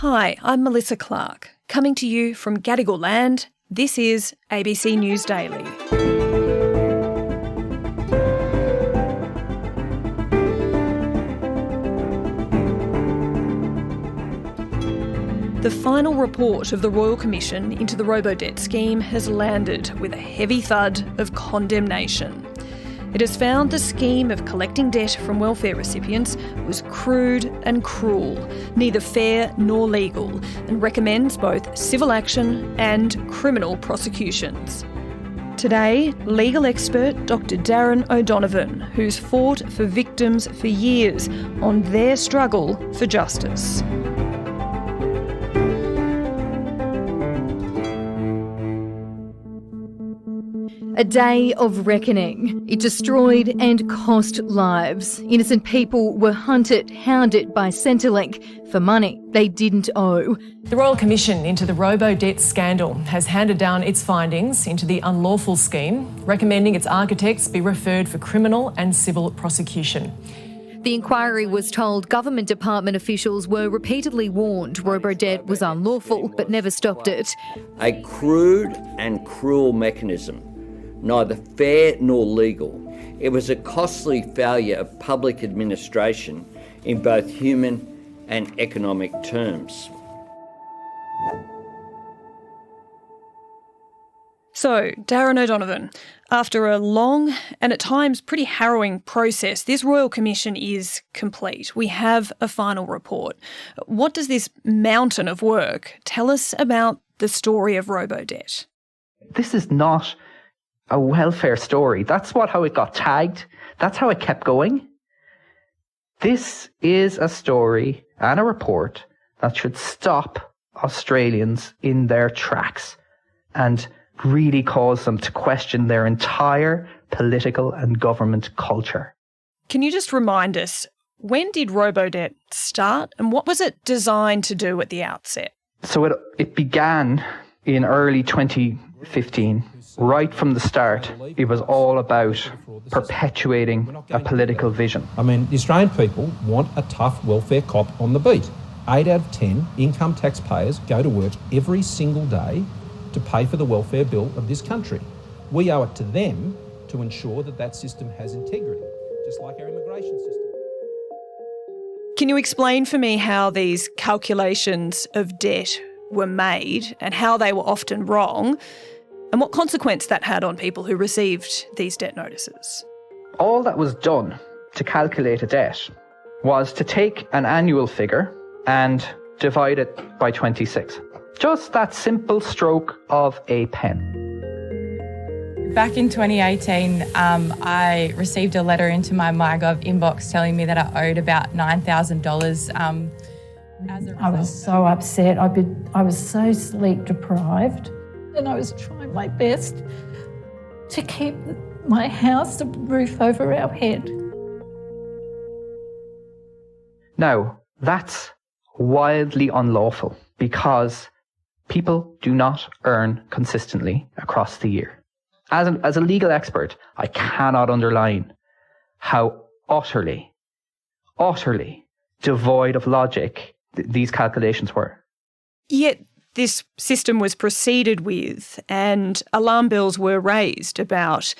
Hi, I'm Melissa Clark. Coming to you from Gadigal land, this is ABC News Daily. The final report of the Royal Commission into the Robodebt scheme has landed with a heavy thud of condemnation. It has found the scheme of collecting debt from welfare recipients was crude and cruel, neither fair nor legal, and recommends both civil action and criminal prosecutions. Today, legal expert Dr. Darren O'Donovan, who's fought for victims for years on their struggle for justice. A day of reckoning. It destroyed and cost lives. Innocent people were hunted, hounded by Centrelink for money they didn't owe. The Royal Commission into the Robodebt scandal has handed down its findings into the unlawful scheme, recommending its architects be referred for criminal and civil prosecution. The inquiry was told government department officials were repeatedly warned Robodebt was unlawful, but never stopped it. A crude and cruel mechanism, neither fair nor legal. It was a costly failure of public administration in both human and economic terms. So, Darren O'Donovan, after a long and at times pretty harrowing process, this Royal Commission is complete. We have a final report. What does this mountain of work tell us about the story of Robodebt? This is not a welfare story. That's how it got tagged. That's how it kept going. This is a story and a report that should stop Australians in their tracks and really cause them to question their entire political and government culture. Can you just remind us, when did Robodebt start and what was it designed to do at the outset? So it began in early 2015. Right from the start, it was all about perpetuating a political vision. I mean, the Australian people want a tough welfare cop on the beat. 8 out of 10 income taxpayers go to work every single day to pay for the welfare bill of this country. We owe it to them to ensure that system has integrity, just like our immigration system. Can you explain for me how these calculations of debt were made and how they were often wrong, and what consequence that had on people who received these debt notices? All that was done to calculate a debt was to take an annual figure and divide it by 26. Just that simple stroke of a pen. Back in 2018, I received a letter into my MyGov inbox telling me that I owed about $9,000. I was so upset. I was so sleep deprived, and I was trying my best to keep my house, the roof over our head. Now, that's wildly unlawful because people do not earn consistently across the year. As a legal expert, I cannot underline how utterly devoid of logic these calculations were. Yet this system was proceeded with and alarm bells were raised about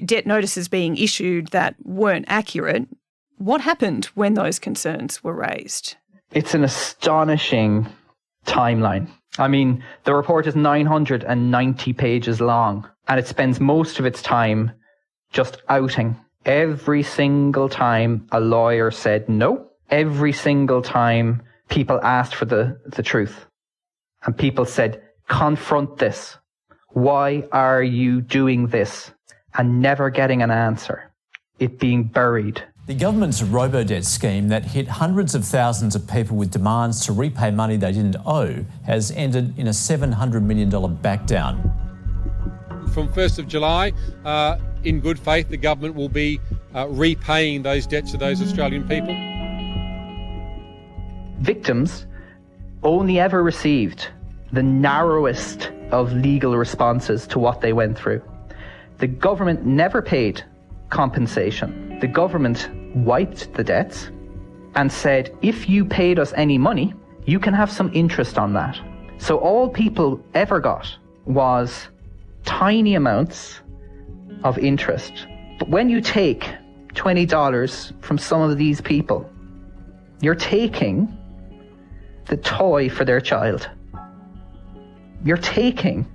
debt notices being issued that weren't accurate. What happened when those concerns were raised? It's an astonishing timeline. I mean, the report is 990 pages long, and it spends most of its time just outing. Every single time a lawyer said no, every single time people asked for the truth, and people said, confront this. Why are you doing this? And never getting an answer. It being buried. The government's Robodebt scheme that hit hundreds of thousands of people with demands to repay money they didn't owe has ended in a $700 million backdown. From 1st of July, in good faith, the government will be repaying those debts to those Australian people. Victims only ever received the narrowest of legal responses to what they went through. The government never paid compensation. The government wiped the debts and said, if you paid us any money, you can have some interest on that. So all people ever got was tiny amounts of interest. But when you take $20 from some of these people, you're taking the toy for their child. You're taking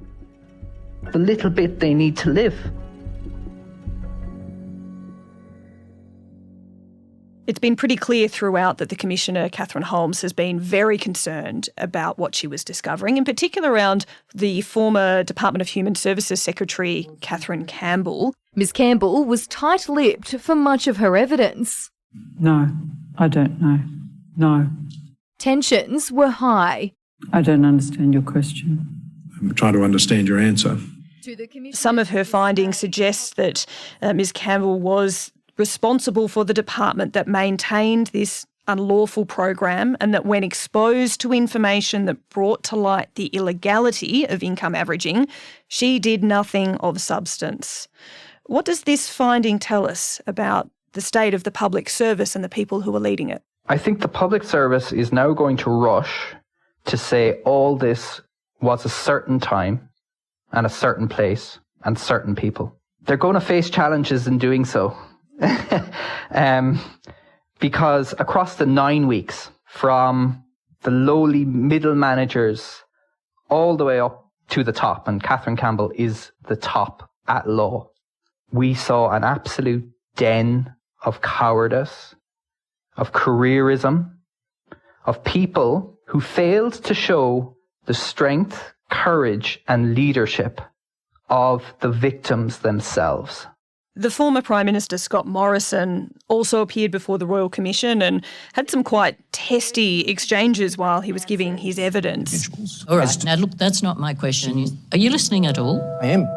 the little bit they need to live. It's been pretty clear throughout that the Commissioner, Catherine Holmes, has been very concerned about what she was discovering, in particular around the former Department of Human Services Secretary, Catherine Campbell. Ms Campbell was tight-lipped for much of her evidence. No, I don't know. No. Tensions were high. I don't understand your question. I'm trying to understand your answer. Some of her findings suggest that Ms Campbell was responsible for the department that maintained this unlawful program, and that when exposed to information that brought to light the illegality of income averaging, she did nothing of substance. What does this finding tell us about the state of the public service and the people who are leading it? I think the public service is now going to rush to say all this was a certain time and a certain place and certain people. They're going to face challenges in doing so. Because across the 9 weeks, from the lowly middle managers all the way up to the top, and Catherine Campbell is the top at law, we saw an absolute den of cowardice, of careerism, of people who failed to show the strength, courage and leadership of the victims themselves. The former Prime Minister, Scott Morrison, also appeared before the Royal Commission and had some quite testy exchanges while he was giving his evidence. All right, now look, that's not my question. Are you listening at all? I am.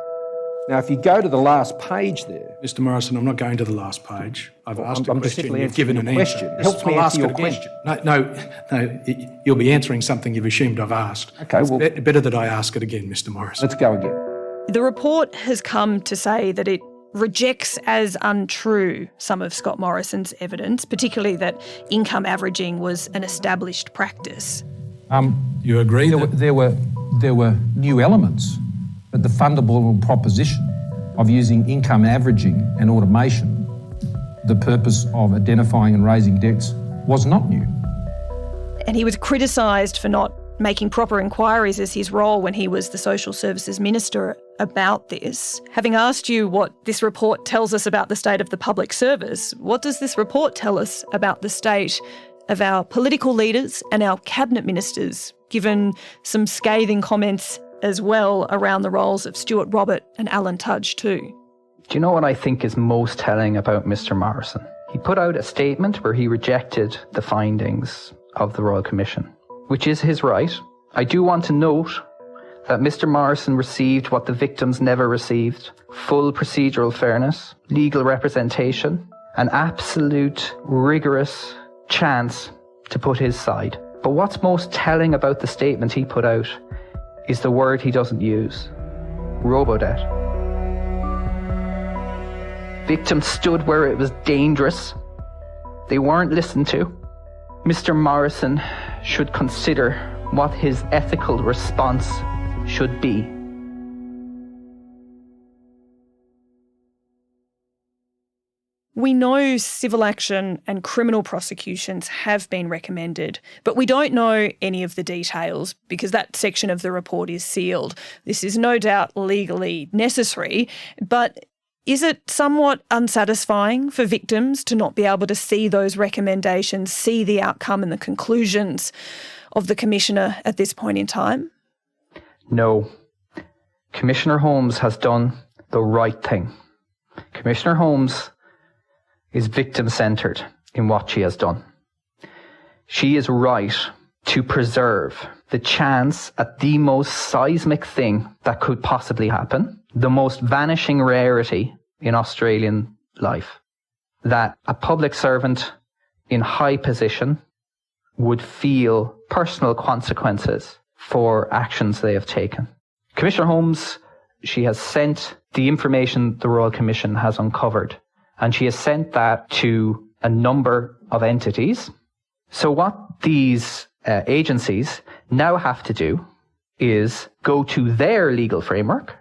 Now, if you go to the last page there... Mr Morrison, I'm not going to the last page. I've asked a question, you've given an answer. It helps me answer your question. No, you'll be answering something you've assumed I've asked. Okay, well... It's better that I ask it again, Mr Morrison. Let's go again. The report has come to say that it rejects as untrue some of Scott Morrison's evidence, particularly that income averaging was an established practice. You agree? There were new elements, but the fundamental proposition of using income averaging and automation, the purpose of identifying and raising debts, was not new. And he was criticised for not making proper inquiries as his role when he was the Social Services Minister about this. Having asked you what this report tells us about the state of the public service, what does this report tell us about the state of our political leaders and our cabinet ministers, given some scathing comments as well around the roles of Stuart Robert and Alan Tudge too? Do you know what I think is most telling about Mr Morrison? He put out a statement where he rejected the findings of the Royal Commission, which is his right. I do want to note that Mr Morrison received what the victims never received: full procedural fairness, legal representation, an absolute rigorous chance to put his side. But what's most telling about the statement he put out is the word he doesn't use: Robodebt. Victims stood where it was dangerous. They weren't listened to. Mr Morrison should consider what his ethical response should be. We know civil action and criminal prosecutions have been recommended, but we don't know any of the details because that section of the report is sealed. This is no doubt legally necessary, but is it somewhat unsatisfying for victims to not be able to see those recommendations, see the outcome and the conclusions of the Commissioner at this point in time? No. Commissioner Holmes has done the right thing. Commissioner Holmes is victim-centred in what she has done. She is right to preserve the chance at the most seismic thing that could possibly happen, the most vanishing rarity in Australian life, that a public servant in high position would feel personal consequences for actions they have taken. Commissioner Holmes, she has sent the information the Royal Commission has uncovered, and she has sent that to a number of entities. So what these agencies now have to do is go to their legal framework,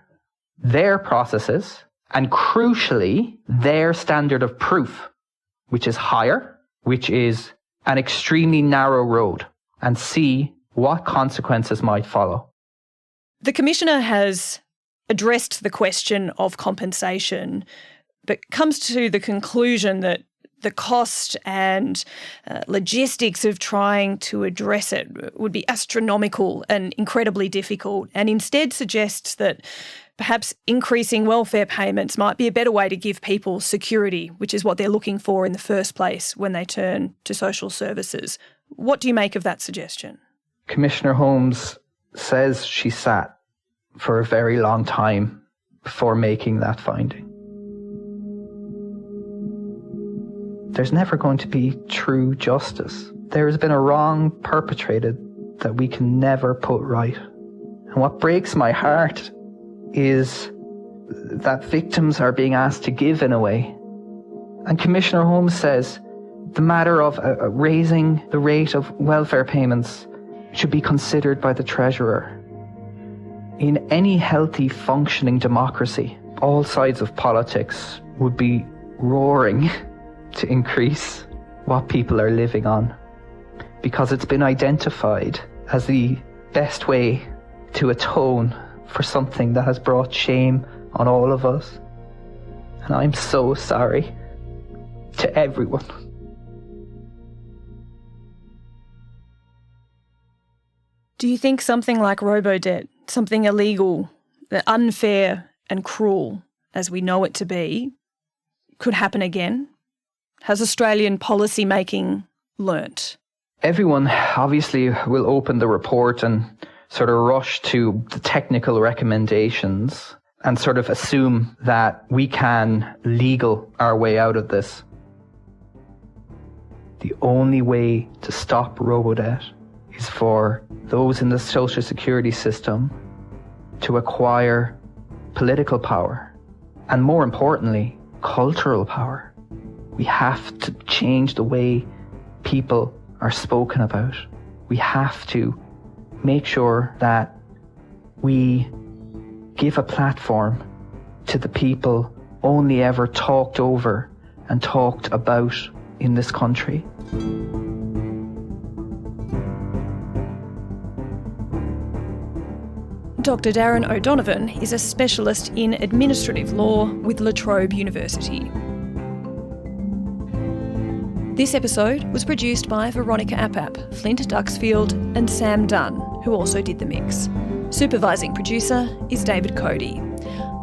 their processes, and crucially, their standard of proof, which is higher, which is an extremely narrow road, and see what consequences might follow. The Commissioner has addressed the question of compensation, but comes to the conclusion that the cost and logistics of trying to address it would be astronomical and incredibly difficult, and instead suggests that perhaps increasing welfare payments might be a better way to give people security, which is what they're looking for in the first place when they turn to social services. What do you make of that suggestion? Commissioner Holmes says she sat for a very long time before making that finding. There's never going to be true justice. There has been a wrong perpetrated that we can never put right. And what breaks my heart is that victims are being asked to give in a way. And Commissioner Holmes says the matter of raising the rate of welfare payments should be considered by the Treasurer. In any healthy, functioning democracy, all sides of politics would be roaring to increase what people are living on, because it's been identified as the best way to atone for something that has brought shame on all of us. And I'm so sorry to everyone. Do you think something like Robodebt, something illegal, unfair and cruel as we know it to be, could happen again? Has Australian policy making learnt? Everyone obviously will open the report and sort of rush to the technical recommendations and sort of assume that we can legal our way out of this. The only way to stop Robodebt is for those in the social security system to acquire political power and, more importantly, cultural power. We have to change the way people are spoken about. We have to make sure that we give a platform to the people only ever talked over and talked about in this country. Dr. Darren O'Donovan is a specialist in administrative law with La Trobe University. This episode was produced by Veronica Appap, Flint Duxfield and Sam Dunn, who also did the mix. Supervising producer is David Cody.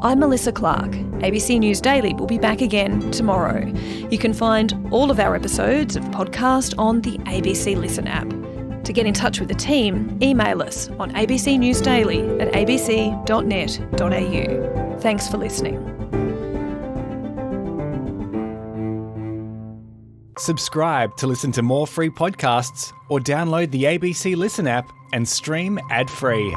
I'm Melissa Clark. ABC News Daily will be back again tomorrow. You can find all of our episodes of the podcast on the ABC Listen app. To get in touch with the team, email us on abcnewsdaily@abc.net.au. Thanks for listening. Subscribe to listen to more free podcasts or download the ABC Listen app and stream ad-free.